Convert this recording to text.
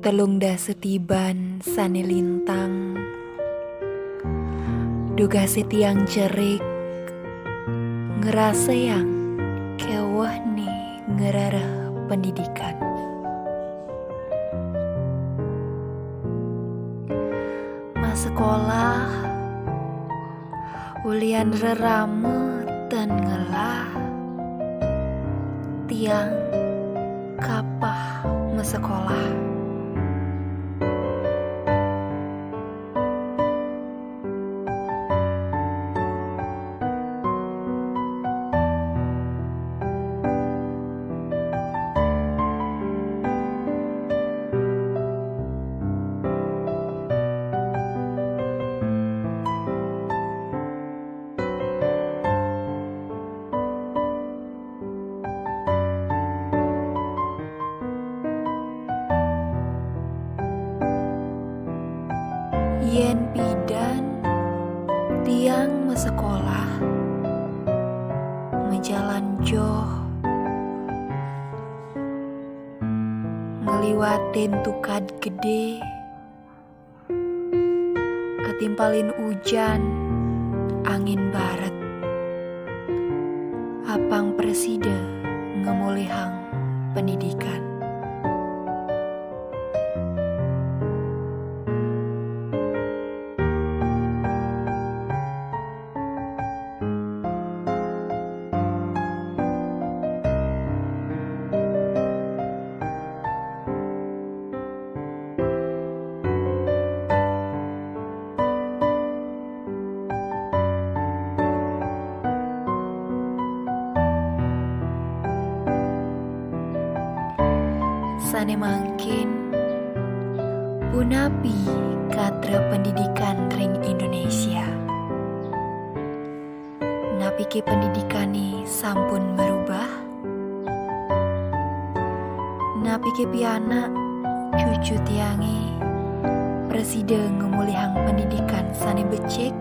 Telungda setiban sane lintang, duga setiang cerik, ngerasa yang kewah nih ngerarah pendidikan. Mas sekolah, ulian rerame dan ngelah, tiang kapah mesekolah. Yen bidan tiang mesekolah mejalan joh ngeliwatin tukad gede ketimpalin hujan angin barat apang preside ngemulihang pendidikan. Sane mangkin punapi katra pendidikan ring Indonesia. Napike pendidikani sampun berubah. Napike pianak cucu tiangi presiden ngemulihang pendidikan sane becek